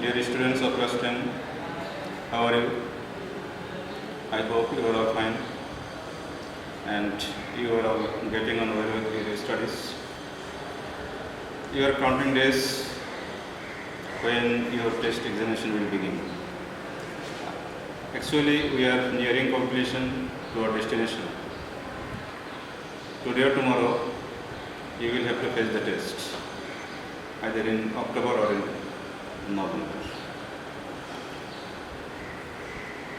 Dear students of class 10, how are you? I hope you are all fine and you are all getting on well with your studies. You are counting days when your test examination will begin. Actually, we are nearing completion to our destination. Today or tomorrow, you will have to face the test, either in October or in November.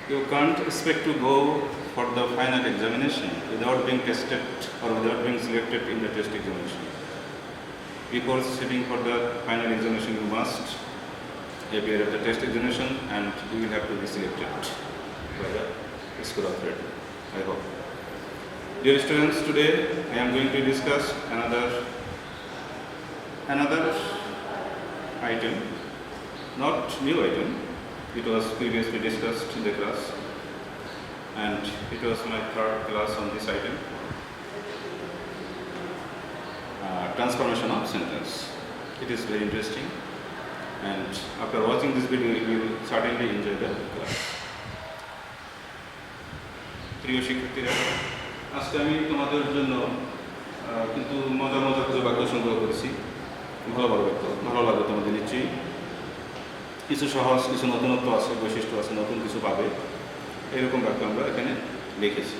You can't expect to go for the final examination without being tested or without being selected in the test examination. Before sitting for the final examination, you must appear at the test examination and you will have to be selected by the school authority. I hope. Dear students, today I am going to discuss another item, not new item. It was previously discussed in the class and it was my third class on this item. Transformation of sentence. It is very interesting and after watching this video you will certainly enjoy the class. প্রিয় শিক্ষার্থীরা, আজকে আমি তোমাদের জন্য কিন্তু মজার মজার কিছু বাক্য সংগ্রহ করেছি। ভালো বাক্য, ভালো লাগবে তোমাদের নিশ্চয়ই। কিছু সহজ, কিছু নতুনত্ব আছে, বৈশিষ্ট্য আছে, নতুন কিছু পাবে, এরকম বাক্য আমরা এখানে লিখেছি।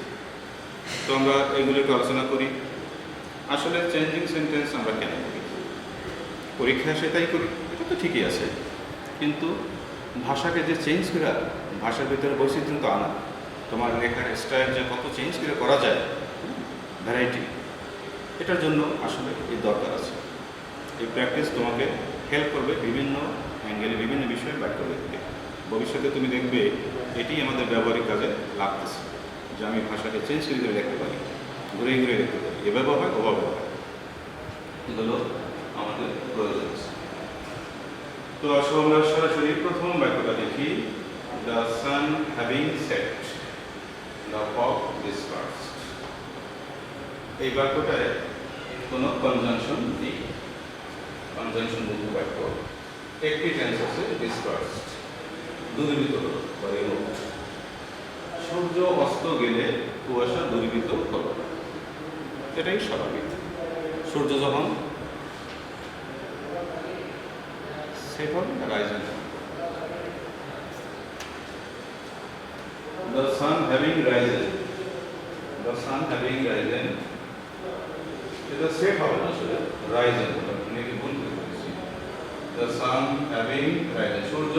তো আমরা এগুলোকে আলোচনা করি। আসলে চেঞ্জিং সেন্টেন্স আমরা কেন করি? পরীক্ষায় সেটাই করি, এটা তো ঠিকই আছে, কিন্তু ভাষাকে যে চেঞ্জ করা, ভাষার ভিতরে বৈচিত্র্য তো আনা, তোমার লেখার স্টাইল যে কত চেঞ্জ করে করা যায়, ভ্যারাইটি, এটার জন্য আসলে এই দরকার আছে। এই প্র্যাকটিস তোমাকে হেল্প করবে বিভিন্ন অ্যাঙ্গেলে, বিভিন্ন বিষয়ে বাক্য লিখতে। ভবিষ্যতে তুমি দেখবে এটি আমাদের ব্যবহারিক কাজে লাগতেছে, যে আমি ভাষাকে চেঞ্জ করে লিখতে পারি, ঘুরে ঘুরে লিখতে পারি, এভাবে হয় ওভাবে হয়, এগুলো আমাদের প্রয়োজন আছে। তো আসলে আমরা সরাসরি প্রথম বাক্যটা দেখি। The sun having set, the fog dispersed. এই বাক্যটায় কোনো কনজাংশন নেই, কনজাংশন মুক্ত বাক্য। একটি টেন্স আছে ডিসপার্সড, দূরীভূত হলো বা রিমুভড। সূর্য অস্ত গেলে কুয়াশা দূরীভূত হলো, এটাই স্বাভাবিক। সূর্য যখন সেট হবে, Ryzen. The sun having risen, the sun having risen, এটা সেট হবে না, আসলে রাইজেন, তুমি কি ভুল করে বলেছি। The sun having risen, সূর্য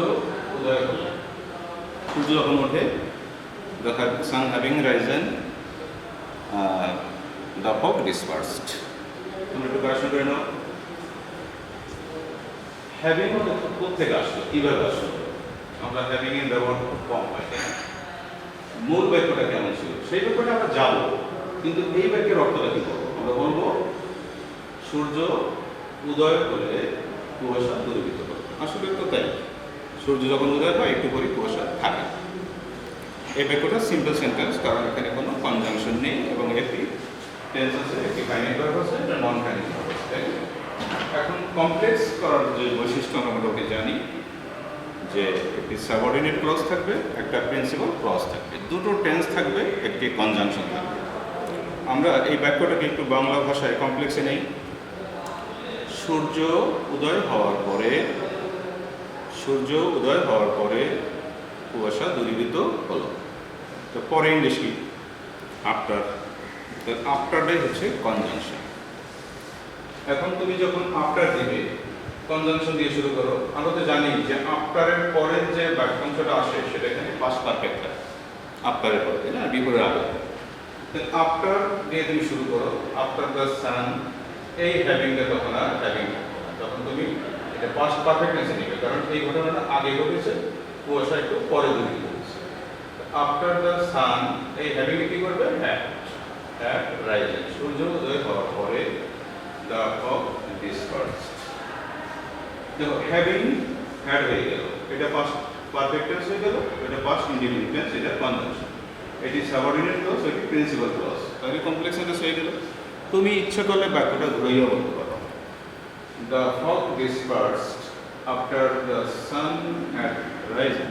উদয় হলো, সূর্য যখন ওঠে, the sun having risen, the fog dispersed। তোমরা একটু কারেকশন করে নাও। হ্যাভিং কোথেকে আসলো, কিভাবে আসলো? আমরা হ্যাভিং এর ব্যবহার খুব কম হয়, তাই না? মূল বাক্যটা কেমন ছিল সেই ব্যাপারে আমরা যাবো, কিন্তু এই বাক্যের অর্থটা কি করবো? আমরা বলবো সূর্য উদয় হলে কুয়াশা দূরীভূত হবে। আসলে তো তাই, সূর্য যখন উদয় হয় একটু পরে কুয়াশা থাকে। এই বাক্যটা সিম্পল সেন্টেন্স, কারণ এখানে কোনো কনজাংশন নেই এবং একটি টেন্স আছে, একটি ফাইনাইট ভার্ব আছে, একটা নন ফাইনাইট ভার্ব আছে, তাই না? এখন কমপ্লেক্স করার যে বৈশিষ্ট্য আমরা মোটামুটি জানি যে একটি সাবঅর্ডিনেট ক্লজ থাকবে, একটা প্রিন্সিপাল ক্লজ থাকবে, দুটো টেন্স থাকবে, একটি কনজাংশন থাকবে। আমরা এই বাক্যটাকে একটু বাংলা ভাষায় কমপ্লেক্সে নেই। সূর্য উদয় হওয়ার পরে, সূর্য উদয় হওয়ার পরে কুয়াশা দূরীভূত হলো। তো পরে ইংলিশ কি? আফটার। আফটারটাই হচ্ছে কনজাংশন। এখন তুমি যখন আফটার দিবে, কনজাংশন দিয়ে শুরু করো। আমরা তো জানি যে আফটারের পরের যে বাক্যাংশটা আসে সেটা এখানে পাস্ট পারফেক্ট, আফটারের পরে, তাই না? বিপরীত আগে। আফটার দিয়ে তুমি শুরু করো। আফটার দ্য সান, এই হ্যাভিংটা তখন আর হ্যাভিং, তখন তুমি এটা পাস্ট পারফেক্ট টেন্সে নিবে, কারণ এই ঘটনাটা আগে ঘটেছে, কুয়াশা একটু পরে দূরীভূত হয়েছে। আফটার দ্য সান, এই হ্যাভিং কি করবে? হ্যাড রাইজেন, সূর্য উদয় হওয়ার পরে, দ্য ফগ ডিসপার্সড। দেখো হ্যাভিং হ্যাড হয়ে গেল, এটা পাস্ট পারফেক্ট টেন্স হয়ে গেল, এটা পাস্ট ইনডিফিনিট টেন্স, এটা কনজাংশন। এটি সাবঅর্ডিনেট ক্লজ, এটি প্রিন্সিপাল ক্লজ, তাহলে কমপ্লেক্স সেন্টেন্স হয়ে গেল। তুমি ইচ্ছা করলে বাক্যটা ঘুরাইয়া বলতে পারো। The fog dispersed after the sun had Ryzen.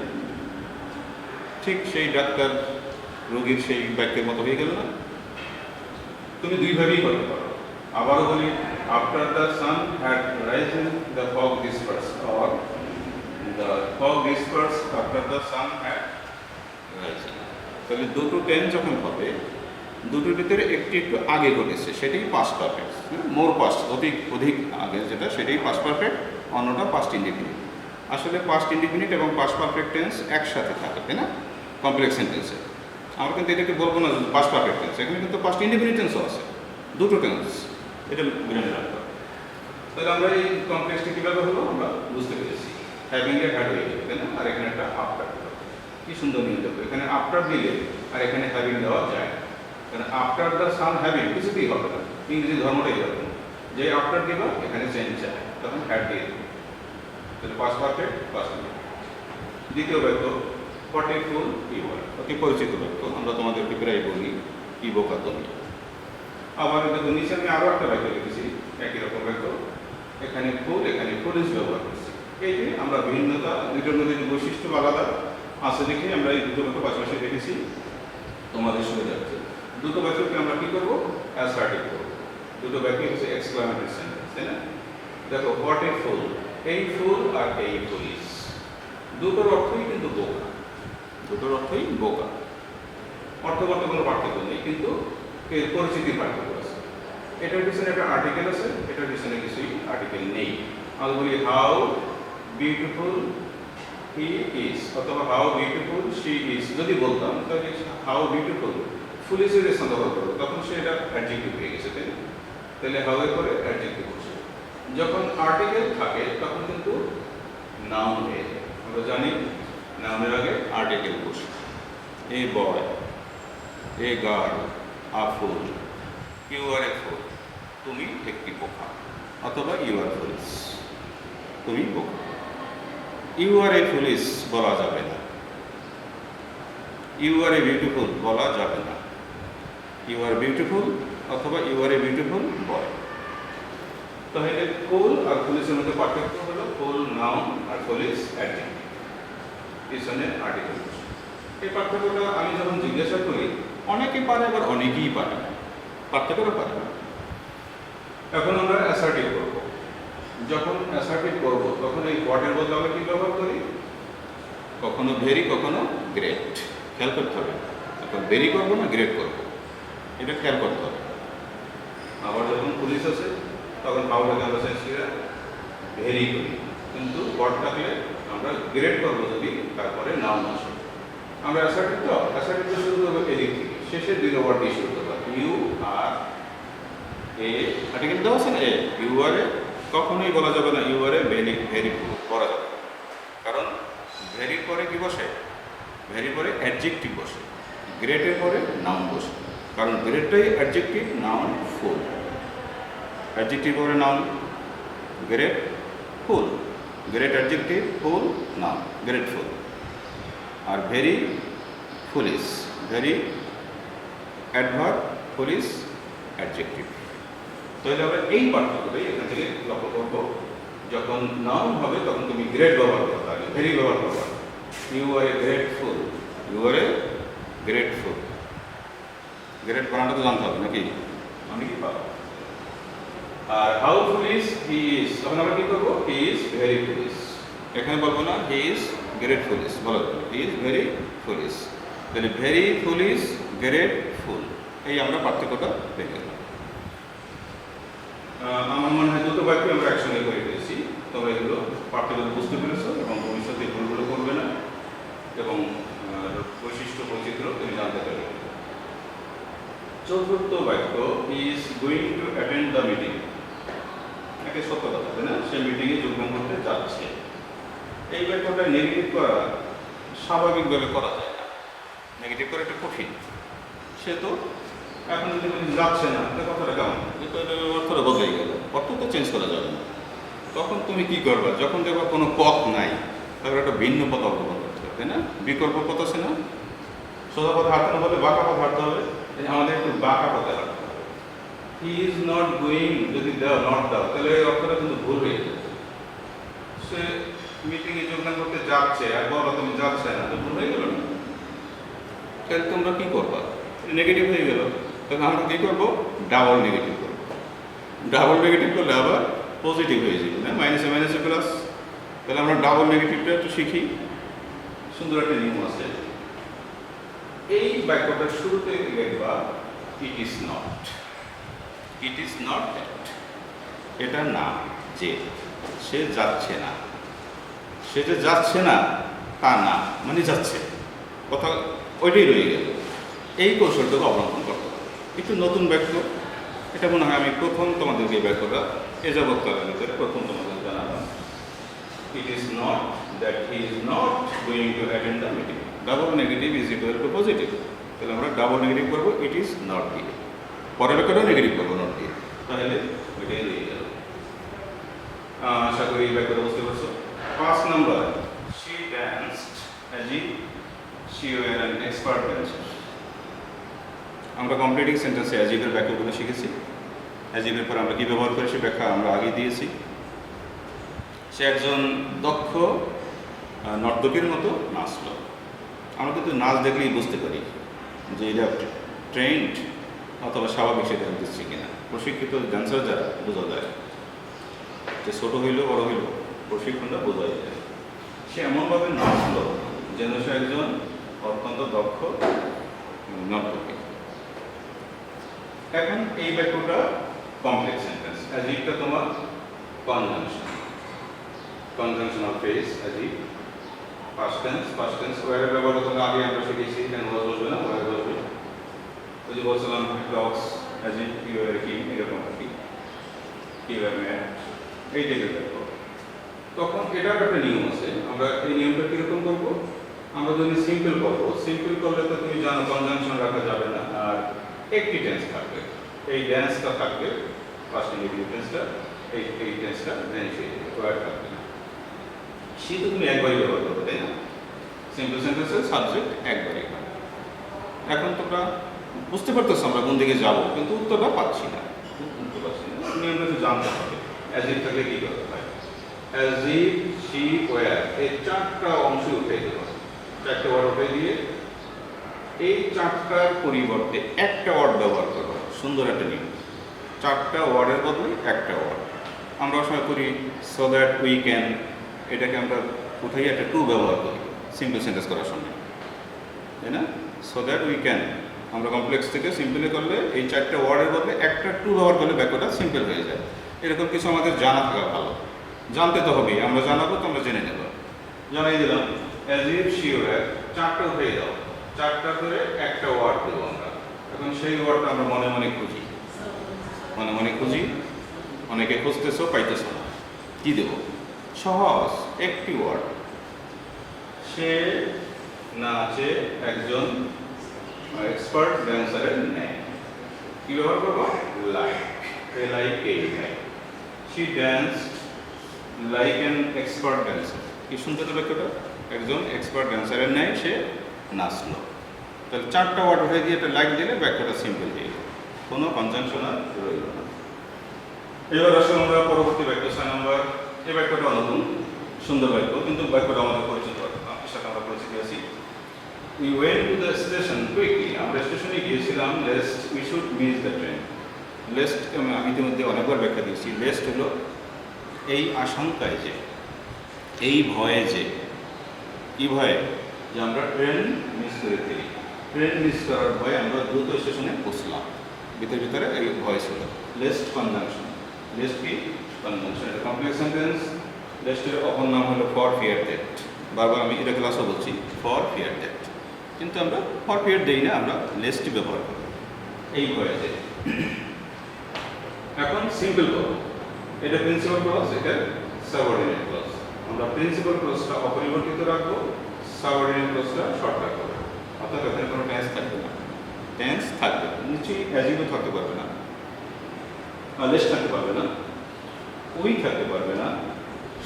ঠিক সেই ডাক্তার রোগীর সেই বাক্যের মতো হয়ে গেল না? তুমি দুইভাবেই করতে পারো। আবারও বলি, after the sun had Ryzen the fog dispersed, or the fog dispersed after the sun had Ryzen. তাহলে দুটো টেন্স যখন হবে, দুটোর ভিতরে একটি একটু আগে ঘটেছে, সেটাই পাস্ট পারফেক্ট। মোর পাস্ট, অধিক অধিক আগে যেটা, সেটাই পাস্ট পারফেক্ট, অন্যটা পাস্ট ইনডিফিনিট। আসলে পাস্ট ইনডিফিনিট এবং পাস্ট পারফেক্ট টেন্স একসাথে থাকে, তাই না? কমপ্লেক্স সেন্টেন্সে আমরা কিন্তু এটাকে বলবো না পাস্ট পারফেক্ট টেন্স, এখানে কিন্তু পাস্ট ইনডিফিনিট টেন্সও আছে, দুটো টেন্স, এটা মেনে রাখতে হবে। তাহলে আমরা এই কমপ্লেক্সটি কীভাবে হলো আমরা বুঝতে পেরেছি। হ্যাভিং এ হ্যাড হয়ে যাবে, তাই না? আর এখানে একটা আফটার, কি সুন্দর নিয়ে যাবে, এখানে আফটার দিলে আর এখানে হ্যাভিং দেওয়া যায়। কারণ আফটার দ্য সান হ্যাভিং কিছুতেই হবে না, ইংরেজি ধর্মটাই হবে না, যে আফটার দিবা এখানে চেঞ্জ চায়, তখন হ্যাড দিয়ে দেবে। তাহলে পাস্ট পারফেক্ট, পাস্ট পারফেক্ট। দ্বিতীয় বাক্য, হোয়াট এ ফুল ইউ আর, অতি পরিচিত বাক্য, আমরা তোমাদেরকে প্রায় বলি কি বোকা তুমি। আবার দেখো নিচে আমি আরও একটা বাক্য লিখেছি, একই রকম বাক্য, এখানে ফুল, এখানে ফুলিশ ব্যবহার করছি। এই যে আমরা ভিন্নতা, দুটোর মধ্যে যে বৈশিষ্ট্য আলাদা আছে দেখে আমরা এই দুটো বাক্য পাশাপাশি রেখেছি, তোমাদের সুবিধার্থে। দুটো বাক্যকে আমরা কি করবো? অ্যাসার্টিভ করবো। দুটো বাক্য হচ্ছে এক্সক্লামেটরি সেন্টেন্স, তাই না? দেখো, হোয়াট এ ফুল, এই ফুল আর এই পুলিশ, দুটোর অর্থই কিন্তু বোকা, দুটোর অর্থই বোকা। অর্থগত কোনো পার্থক্য নেই, কিন্তু এর পরিচিতির পার্থক্য আছে। এটার পিছনে একটা আর্টিকেল আছে, এটার পিছনে কিছুই আর্টিকেল নেই। আমরা বলি হাউ বিউটিফুল হি ইজ, অথবা হাউ বিউটিফুল শি ইজ। যদি বলতাম তাহলে হাউ বিউটিফুল ফুলিশের সঙ্গে করবো, তখন সে এটা অ্যাডজেক্টিভ হয়ে গেছে, তাই না? তাহলে হাউ এর পরে অ্যাডজেক্টিভ বসে। যখন আর্টিকেল থাকে তখন কিন্তু নাউন হয়ে যায়। আমরা জানি নাউনের আগে আর্টিকেল বসে। এ বয়, a girl, a full, you are এ ফুল, তুমি একটি বোকা, অথবা ইউ আর ফুলিশ, তুমি বোকা। ইউ আর এ ফুলিশ বলা যাবে না, ইউ আর এ বিউটিফুল বলা যাবে না। ইউ আর বিউটিফুল অথবা ইউ আর এ বিউটিফুল বয়। তাহলে ফুল আর ফুলিশের মধ্যে পার্থক্য হলো ফুল নাউন আর ফুলিশ অ্যাডজেক্টিভ, পিছনে আর্টিকেল। এই পার্থক্যটা আমি যখন জিজ্ঞাসা করি, অনেকেই পারে আবার অনেকেই পারে না, পার্থক্যটা পারে না। এখন আমরা অ্যাসার্টিভ করব। যখন অ্যাসার্টিভ করব তখন এই হোয়াটের বদলে আমরা কী ব্যবহার করি? কখনো ভেরি, কখনো গ্রেট। খেয়াল করতে হবে, এখন ভেরি করবো না গ্রেট করবো, এটা খেয়াল করতে হবে। আবার যখন পুলিশ আছে তখন হাউটাকে আমরা চেঞ্জ করে ভেরি করি, কিন্তু হোয়াট থাকলে আমরা গ্রেট করবো যদি তারপরে নাউন আসে। আমরা অ্যাসার্টিভ তো, অ্যাসার্টিভ তো শুরু করবো এদিক থেকে, শেষে দুই ওয়ার্ড দিয়ে শুরু করবো। ইউ আর এ, আর্টিকেল দেওয়া আছে না, এ ইউ আর এ, কখনোই বলা যাবে না you are a very very করা যাবে, কারণ ভেরির পরে কি বসে? ভেরির পরে অ্যাডজেক্টিভ বসে, গ্রেটের পরে নাউন বসে, কারণ গ্রেটটাই অ্যাডজেক্টিভ, নাউন ফুল। অ্যাডজেক্টিভ পরে noun, great full, great adjective, full noun, grateful. Are very foolish, very adverb, foolish adjective. তাহলে আমরা এই পার্থক্যটাই এখান থেকে লক্ষ্য করবো। যখন নাউন হবে তখন তুমি গ্রেট ব্যবহার করতে হবে, ভেরি ব্যবহার করতে হবে। You are a grateful, you are a grateful. Great বানানটা তো জানতে হবে নাকি? অনেকেই পাবো। আর হাউ ফুলিশ হি ইজ, তখন আমরা কি করবো? He is very foolish. এখানে বলবো না হি ইজ গ্রেট ফুলিশ, বলো হি ইজ ভেরি ফুলিশ। তাহলে ভেরি ফুলিশ, গ্রেট ফুল, এই আমরা পার্থক্যটা পেয়ে গেলাম। আমার মনে হয় দুটো বাক্য আমরা একসঙ্গে করে পেয়েছি। তোমরা এগুলো পার্থক্য বুঝতে পেরেছো এবং ভবিষ্যতে ভুলগুলো করবে না, এবং বৈশিষ্ট্য বৈচিত্র্য তুমি জানতে পারবে। চতুর্থ বাক্য, is going to attend the meeting. একে সত্য কথা, তাই না? সে মিটিংয়ে যোগদান করতে যাচ্ছে। এই বাক্যটা নেগেটিভ করা স্বাভাবিকভাবে করা যায় না, নেগেটিভ করা একটু কঠিন। সে তো এখন যদি যাচ্ছে না, কথাটা কেমন? অর্থটা বদলে গেল, অর্থ তো চেঞ্জ করা যাবে না। তখন তুমি কি করবা? যখন দেখবা কোনো পথ নাই, তাহলে একটা ভিন্ন পথ অবলম্বন করতে হবে, তাই না? বিকল্প পথ আছে না? সোজা পথে হাঁটতে না হলে বাঁকা পথ হাঁটতে হবে, আমাদের একটু বাঁকা পথে হাঁটতে হবে। হি ইজ নট গোয়িং যদি দাও, নট দাও, তাহলে এই অর্থটা কিন্তু ভুল হয়ে যাবে। সে মিটিংয়ে যোগদান করতে যাচ্ছে আর বলো তুমি যাচ্ছে না, তো ভুল হয়ে গেল না? তাহলে তোমরা কী করবা? নেগেটিভ হয়ে গেল। তাহলে আমরা কী করবো? ডাবল নেগেটিভ করবো। ডাবল নেগেটিভ করলে আবার পজিটিভ হয়ে যাবে না, মাইনাসে মাইনাসে প্লাস। তাহলে আমরা ডাবল নেগেটিভটা একটু শিখি। সুন্দর একটা নিয়ম আছে। এই বাক্যটার শুরুতে লিখবা it is not. It is not that. এটা না, যে সে যাচ্ছে না। সে যে যাচ্ছে না তা না, মানে যাচ্ছে, কথা ওইটাই রয়ে গেল। এই কৌশলটাকে অবলম্বন করতে হবে। একটু নতুন বাক্য, এটা মনে হয় আমি প্রথম তোমাদেরকে এই বাক্যটা এ যাবৎকালের ভিতরে প্রথম তোমাদের জানালাম। It is not that he is not going to attend the meeting. Double negative is equal to positive. তাহলে আমরা ডাবল নেগেটিভ করবো ইট ইজ নট দিয়ে, পরের বাক্যটাও নেগেটিভ করবো নট দিয়ে, তাহলে ওইটাই রয়ে গেল। আশা করি এই বাক্যটা বুঝতে পারছো। 5 number, she danced as if she were an expert dancer. আমরা কমপ্লিটিং সেন্টেন্সে as if এর বাক্যগুলো শিখেছি। as if এর পর আমরা কি ব্যবহার করি সে ব্যাখ্যা আমরা আগে দিয়েছি। সে একজন দক্ষ নর্তকীর মতো নাচলো। আমরা কিন্তু নাচ দেখলেই বুঝতে পারি যে এটা ট্রেন্ড অথবা স্বাভাবিক সে ডান্স দিচ্ছে কিনা। প্রশিক্ষিত ড্যান্সার যারা বোঝা যায়, যে ছোটো হইলেও বড় হইলেও প্রশিক্ষণটা বোঝাই যায়। সে এমনভাবে নাচলো যেন সে একজন অত্যন্ত দক্ষ নর্তকী। এখন এই বাক্যটা কমপ্লেক্স সেন্টেন্স। অ্যাজ ইফটা তোমার conjunction, conjunctional phrase. As if first tense were ব্যবহার করতে আগে আমরা শিখেছি। কেন ওয়াজ বসবে না, ওয়ার বসবে। ওই যে বলছিলাম clauses, as if you are কি, এরকম আর কি, ইউ আর ম্যাড, এই টাইপের ব্যাপার। তখন এটার একটা নিয়ম আছে। আমরা এই নিয়মটা কীরকম করবো? আমরা যদি সিম্পল করবো, সিম্পল করলে তো তুমি জানো কনজাংশন রাখা যাবে না, আর একটি টেন্স থাকবে। এই ড্যান্সটা থাকবে, ফার্স্ট নেগেটিভ টেন্সটা, এই টেন্সটা ভ্যানিশ হয়ে যাবে, ওয়ার থাকবে না। সে তো তুমি একবারই ব্যবহার করবে, তাই না? সিম্পল সেন্টেন্সের সাবজেক্ট একবারই হয়। এখন তোমরা বুঝতে পারতেছো আমরা কোন দিকে যাবো, কিন্তু উত্তরটা পাচ্ছি না। নিয়মটা তো জানতে হবে। অ্যাজ ইফ থাকলে কী করতে হয়? অ্যাজ ইফ শি ওয়্যার, এই 4টা অংশ উঠে দেবো। 4টে ওয়ার্ড উঠে দিয়ে এই 4টার পরিবর্তে একটা ওয়ার্ড ব্যবহার করবো। সুন্দর একটা নিয়ম। 4টা ওয়ার্ডের বদলে একটা ওয়ার্ড। আমরা সময় করি সো দ্যাট উই ক্যান, এটাকে আমরা উঠাই একটা টু ব্যবহার করি সিম্পল সেন্টেন্স করার সময়, তাই না? সো দ্যাট উই ক্যান আমরা কমপ্লেক্স থেকে সিম্পলে করলে এই 4টা ওয়ার্ডের বদলে একটা টু ব্যবহার করলে বাক্যটা সিম্পল হয়ে যায়। এরকম কিছু আমাদের জানা থাকা ভালো। জানতে তো হবেই, আমরা জানাবো তো আমরা জেনে নেব। জানাই দিলাম অ্যাজ ইফ শি ওয়্যার, 4টা উঠে দাও। 4টা করে একটা ওয়ার্ড দেবো আমরা। এখন সেই ওয়ার্ডটা আমরা মনে মনে খুঁজি, মনে মনে খুঁজি। অনেকে খুঁজতেছো, পাইতেছো না। কী দেবো? সহজ একটি ওয়ার্ড। সে নাচে একজন এক্সপার্ট ড্যান্সারের ন্যায়। কী ব্যবহার করবো? লাইক, লাইক এই like. She danced like an expert dancer. কি শুনতে তো বাক্যটা? একজন এক্সপার্ট ড্যান্সারের ন্যায় সে নাচলো। তাহলে 4টা ওয়ার্ড উঠে দিয়ে একটা লাইক দিলে বাক্যটা সিম্পল হয়ে গেল, কোনো কনজাংশন আর রইল না। এবার আসলে আমরা পরবর্তী বাক্য 6 নম্বর। এই বাক্যটা নতুন, সুন্দর বাক্য, কিন্তু বাক্যটা আমাদের পরিচিত, সাথে আমরা পরিচিত আছি। We went to the station quickly. আমরা স্টেশনে গিয়েছিলাম lest we should miss the train. Lest আমি ইতিমধ্যে অনেকবার ব্যাখ্যা দিয়েছি। লেস্ট হলো এই আশঙ্কায় যে, এই ভয়ে যে, কি ভয়ে? যে আমরা ট্রেন মিস করে ফেলি। ট্রেন মিস করার ভয়ে আমরা দ্রুত স্টেশনে পৌঁছলাম। ভিতরে এই ভয় ছিল। Lest conjunction. লেস্ট কি? কনজাংশন। এটা কমপ্লেক্স সেন্টেন্স। লেস্টের অপর নাম হলো ফর ফিয়ার দ্যাট। বারবার আমি এটা ক্লাসও বলছি, ফর ফিয়ার দ্যাট। কিন্তু আমরা ফর ফিয়ার দেই না, আমরা লেস্টই ব্যবহার করি এই ভয়ে যে। এখন সিম্পল করব। এটা প্রিন্সিপাল ক্লজ, এটা সাবঅর্ডিনেট ক্লজ। আমরা প্রিন্সিপাল ক্লজটা অপরিবর্তিত রাখবো, সাবঅর্ডিনেট ক্লজটা শর্ট রাখবো। অর্থাৎ এখানে কোনো টেন্স থাকবে না। টেন্স থাকবে, নিচেই অ্যাজিভও থাকতে পারবে না, লেস থাকতে পারবে না, উই থাকতে পারবে না,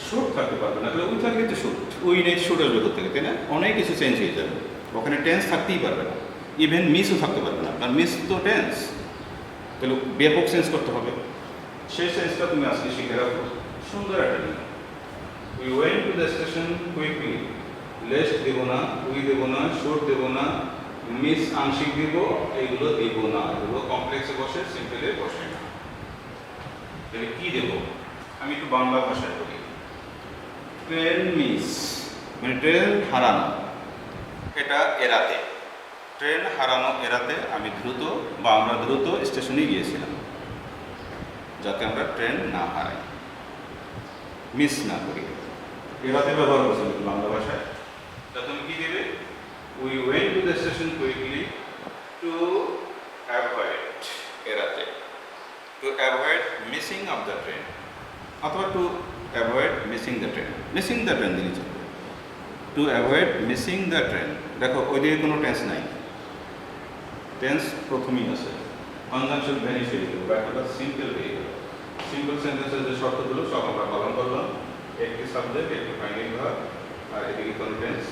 শুট থাকতে পারবে না। তাহলে উই থাকলে তো শুট, উই নেই, শুট আসবে কোথা থেকে, তাই না? অনেক কিছু চেঞ্জ হয়ে যাবে। ওখানে টেন্স থাকতেই পারবে না, ইভেন মিসও থাকতে পারবে না, কারণ মিস তো টেন্স। তাহলে ব্যাপক চেঞ্জ করতে হবে। সেই চেঞ্জটা তুমি আজকে শিখে রাখো। সুন্দর একটা নিয়ম। We went to the station quickly. Lest দেব না, উই দেব না, শুড দেব না, মিস আংশিক দিব, এইগুলো দেব না। এগুলো কমপ্লেক্সে বসে, সিম্পলে বসে না। তাহলে কি দেব? আমি একটু বাংলা ভাষায় বলি। ট্রেন মিস মানে ট্রেন হারানো, এটা এড়াতে। ট্রেন হারানো এড়াতে আমি দ্রুত বা আমরা দ্রুত স্টেশনে গিয়েছিলাম, যাতে আমরা ট্রেন না হারাই, মিস না করি। এড়াতে ব্যবহার করছি বাংলা ভাষায়। তা তুমি কি দেবে? We went to the station quickly to avoid, এড়াতে, to avoid missing of the train, অথবা to avoid missing the train. Missing the train দিলে চলবে। To avoid missing the train, দেখো ওই দিকে কোনো টেন্স নাই, টেন্স প্রথমেই আছে। কনজাংশন ভ্যানিশ হয়ে গেল, বাকিটা সিম্পল হয়ে গেল। সিম্পল সেন্টেন্সের যে শর্তগুলো সব আমরা পালন করলাম। একটি সাবজেক্ট, একটি ফাইনাল ভার্ব, আর এদিকে কোনো টেন্স।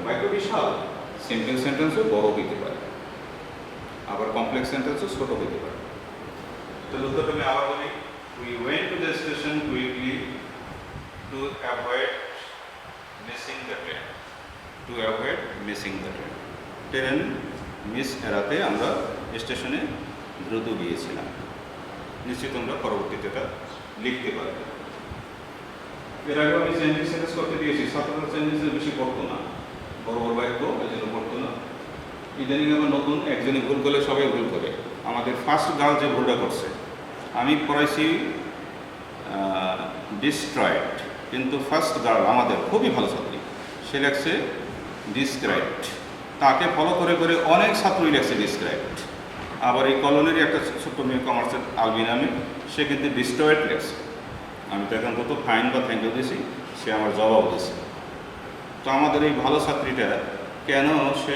বাক্য বিশাল, সিম্পল সেন্টেন্সও বড় হইতে পারে, আবার কমপ্লেক্স সেন্টেন্সও ছোট হইতে পারে। তো উত্তরটা আমি আবার বলি। We went to the station quickly to avoid missing the train, two avoid missing the train. Train miss এড়াতে আমরা স্টেশনে দ্রুত গিয়েছিলাম। নিশ্চিত তোমরা পরবর্তীতে এটা লিখতে পারবে। এর আগে আমি চেঞ্জিং সেন্টেন্স করতে দিয়েছি, ছাত্ররা চেঞ্জিংসের বেশি পড়তো না, বড় বড় বাক্য এই জন্য পড়তো না। ইদানিং আবার নতুন একজনে ভুল করলে সবাই ভুল করে। আমাদের ফার্স্ট গার্ল যে ভুলটা করছে, আমি পড়াইছি ডিস্ট্রয়েড, কিন্তু ফার্স্ট গার্ল আমাদের খুবই ভালো ছাত্রী, সে লেখছে ডিসক্রাইবড। তাকে ফলো করে করে অনেক ছাত্রই লেখছে ডিসক্রাইবড। আবার এই কলোনিরই একটা ছোট্ট মেয়ে কমার্সের আলবি নামে, সে কিন্তু ডিস্ট্রয়েড লেখছে। আমি তো এখন কত ফাইন বা থ্যাংক ইউ দিয়েছি, সে আমার জবাব দিয়েছে। তো আমাদের এই ভালো ছাত্রীটা কেন সে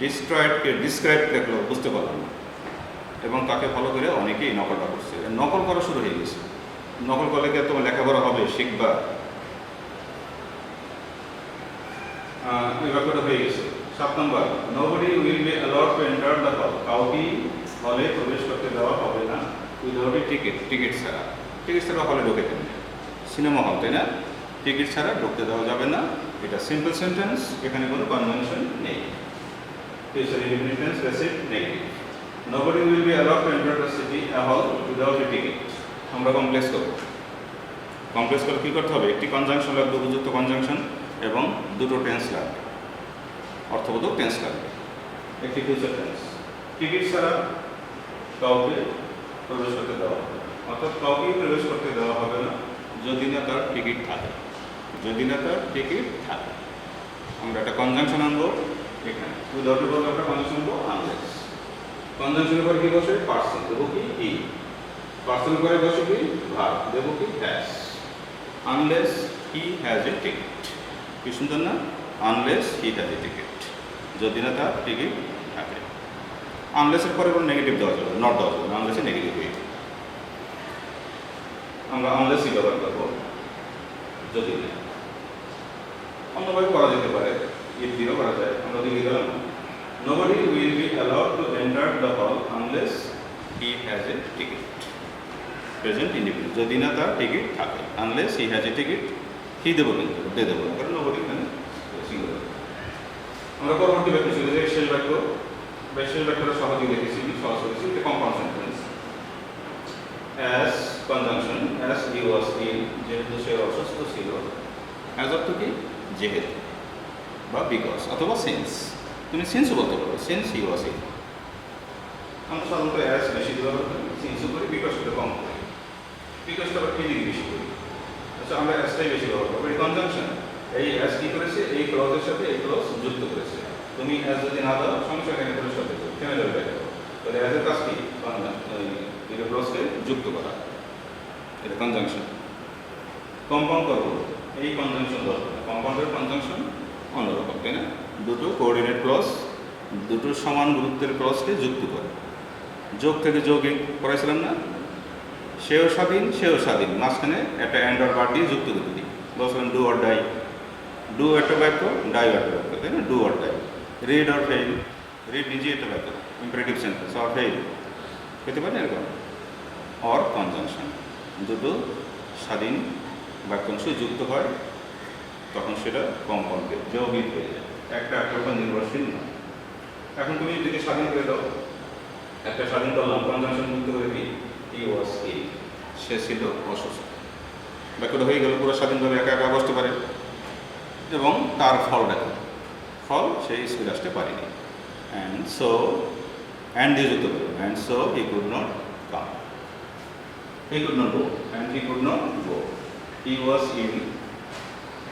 ডিস্ট্রয়েডকে ডিসক্রাইব লেখলো বুঝতে পারলাম না, এবং তাকে ফলো করে অনেকেই নকলটা করছে। নকল করা শুরু হয়ে গেছে। নকল করলে কি তোমার লেখাপড়া হবে, শিখবা? এই ব্যাপারটা হয়ে গেছে। 7 নম্বর, nobody will be allowed to enter the hall. কাউকে হলে প্রবেশ করতে দেওয়া হবে না উইদাউট এ টিকিট, টিকিট ছাড়া। টিকিট ছাড়া হলে ঢুকে দেবে, সিনেমা হল তাই না? টিকিট ছাড়া ঢুকতে দেওয়া যাবে না। এটা সিম্পল সেন্টেন্স, এখানে কোনো কনভেনশন নেই। Future indefinite passive negative. Nobody will be allowed to enter the city হল উইদাউট এ টিকিট। আমরা কমপ্লেক্স করব। কমপ্লেক্স করে কী করতে হবে? একটি কনজাংশন লাগবে, উপযুক্ত কনজাংশন, এবং দুটো টেন্স লাগবে, অর্থবোধক টেন্স লাগবে। একটি ফিউচার টেন্স। টিকিট ছাড়া কাউকে প্রবেশ করতে দেওয়া হবে, অর্থাৎ কাউকেই প্রবেশ করতে দেওয়া হবে না যদি না তার টিকিট থাকে, যদি না তার টিকিট থাকে। আমরা একটা কনজাংশন আনবো এখানে, উইদাউট বলতে আমরা কনজাংশন আনবো আনলেস। কনজাংশনের পরে কি বসে? পার্সন, দেবো কি ই। পার্সন করে বসে কি ভার্ব, দেবো কি has. Unless he has a ticket. কি সুন্দর না? Unless he has a ticket, যদি না তার টিকিট থাকে। আনলেসের পরে কোনো নেগেটিভ দেওয়া যাবে, নট দেওয়া যাবে, আনলেসে নেগেটিভ হয়ে যাবে। আমরা আনলেসই ব্যবহার করবো, যদি না। অন্যভাবে করা যেতে পারে, ইফ দিয়েও করা যায়। আমরা দিয়ে দিলাম nobody will be allowed to enter the hall unless he has a ticket. Present indefinite, যদি না তার টিকিট থাকে। Unless he has a ticket, he দেবো কিন্তু দে দেবো, কারণ নোবডি এখানে সিঙ্গুলার। আমরা পরবর্তী বাক্য চলে যাই, শেষ বাক্য। শেষ বাক্যটা সহজে লিখেছি, সহজ করেছি। এটা compound sentence. As conjunction, as he was ill, যেহেতু সে অসুস্থ ছিল। অ্যাজ অর্থ কি? যেহেতু বা বিকজ অথবা সিন্স। তুমি সিন্সও বলতে পারো, সিন্স হি ওয়াজ ইল। আমরা সাধারণত অ্যাজ বেশি ব্যবহার করি, সিন্সও করি, বিকজটা কম করি। বিকজটা আবার কি দিকে বেশি করি? আচ্ছা, আমরা অ্যাজটাই বেশি ব্যবহার করবো। এই কনজাংশন, এই অ্যাজ কি করেছে? এই ক্লজের সাথে এই ক্লজ যুক্ত করেছে। তুমি অ্যাজ যদি না দাও, সঙ্গে সঙ্গে ক্লজ সাথে থেমে যাবে ব্যাখ্যা। তাহলে অ্যাজের কাজ কি? এই ক্লজকে যুক্ত করা, এটা কনজাংশন। কম্পাউন্ড করবো, এই কনজাংশন দরকার। কম্পাউন্ডের কনজাংশন অন্যরকম, তাই না? দুটো কোঅর্ডিনেট ক্লজ, দুটো সমান গুরুত্বের ক্লজকে যুক্ত করে। যোগ থেকে যোগে পড়াইছিলাম না? সেও স্বাধীন, সেও স্বাধীন, মাঝখানে একটা অ্যান্ড অর বার দিয়ে যুক্ত করে দিই। বলছিলাম ডু অর ডাই। ডু একটা বাক্য, ডাই একটা বাক্য, তাই না? Do or die. Read or fail, read নিজে একটা বাক্য, ইম্পারেটিভ সেন্টেন্স। অর ফেইল পেতে পারেন এরকম। অর কনজাংশন, দুটো স্বাধীন বাক্যাংশ যুক্ত হয় তখন সেটা কম্পাউন্ড যৌগিক হয়ে যায়, একটা একটার উপর নির্ভরশীল না। এখন তুমি এটাকে স্বাধীন করে দাও, একটা স্বাধীন করলাম, কনজাংশন মুক্ত করে দিই, হি ওয়াজ ইল, সে ছিল অসুস্থ। বাক্যটা হয়ে গেল, পুরো স্বাধীনভাবে একা একা বসতে পারে এবং তার ফলটা কি? ফল সেই স্কুলে আসতে পারেনি। অ্যান্ড দিয়ে যুক্ত করবে, and so he could not come, he could not go, and he could not go, he was ill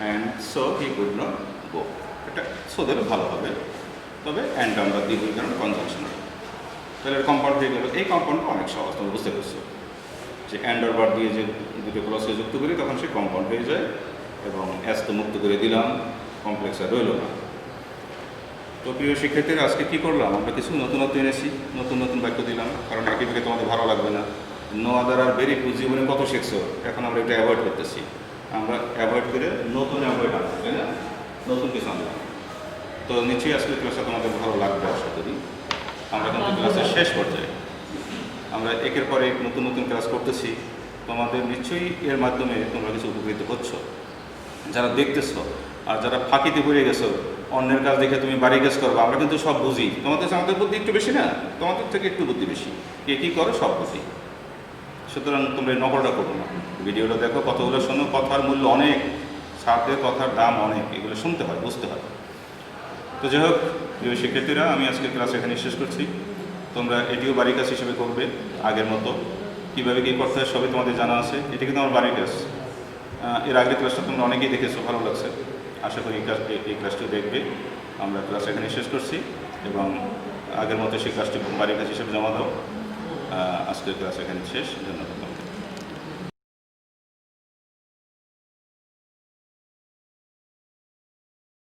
and so he could not go. এটা সো দিলে ভালো হবে, তবে অ্যান্ড আমরা দিব কারণ কনজাংশন। তাহলে কম্পাউন্ড হয়ে গেল। এই কম্পাউন্ডটা অনেক সহজ, তুমি বুঝতে পারছো যে অ্যান্ড আর বার দিয়ে যে দুটো ক্লসকে যুক্ত করি তখন সে কম্পাউন্ড হয়ে যায়, এবং অ্যাস তো মুক্ত করে দিলাম, কমপ্লেক্স আর রইল না। তো প্রিয় শিক্ষার্থীরা, আজকে কী করলাম, আমরা কিছু নতুনত্ব এনেছি, নতুন নতুন বাক্য দিলাম, কারণ একই ভাবে তোমাদের ভালো লাগবে না। No other are very good, জীবনে কত শিখছো, এখন আমরা এটা অ্যাভয়েড করতেছি। আমরা অ্যাভয়েড করে নতুন অ্যাভয়েড আনবো, তাই না? নতুন কিছু আনলাম। তো নিশ্চয়ই আজকের ক্লাসটা তোমাদের ভালো লাগবে আশা করি। আমরা কিন্তু ক্লাসের শেষ পর্যায়ে, আমরা একের পর এক নতুন নতুন ক্লাস করতেছি। তোমাদের নিশ্চয়ই এর মাধ্যমে তোমরা কিছু উপকৃত হচ্ছ, যারা দেখতেছো। আর যারা ফাঁকিতে পড়ে গেছো, অন্যের কাজ দেখে তুমি বাড়ি কাজ করবো, আমরা কিন্তু সব বুঝি। তোমাদের আমাদের বুদ্ধি একটু বেশি না, তোমাদের থেকে একটু বুদ্ধি বেশি, কে কী করো সব বুঝি। সুতরাং তোমরা এই নকলটা করবো না, ভিডিওটা দেখো, কথাগুলো শোনো। কথার মূল্য অনেক, সাথে কথার দাম অনেক, এগুলো শুনতে হয়, বুঝতে হয়। তো যাই হোক প্রিয় শিক্ষার্থীরা, আমি আজকের ক্লাস এখানে শেষ করছি। তোমরা এটিও বাড়ির কাজ হিসেবে করবে আগের মতো। কীভাবে কী করতে হয় সবই তোমাদের জানা আছে। এটি কিন্তু আমার বাড়ির কাজ। এর আগের ক্লাসটা তোমরা অনেকেই দেখেছো, ভালো লাগছে। আশা করি এই ক্লাসটিও দেখবে। আমরা ক্লাস এখানে শেষ করছি, এবং আগের মতো সেই ক্লাসটি বাড়ির কাজ হিসেবে জমা দাও। আজকের ক্লাস এখানে শেষ। ধন্যবাদ।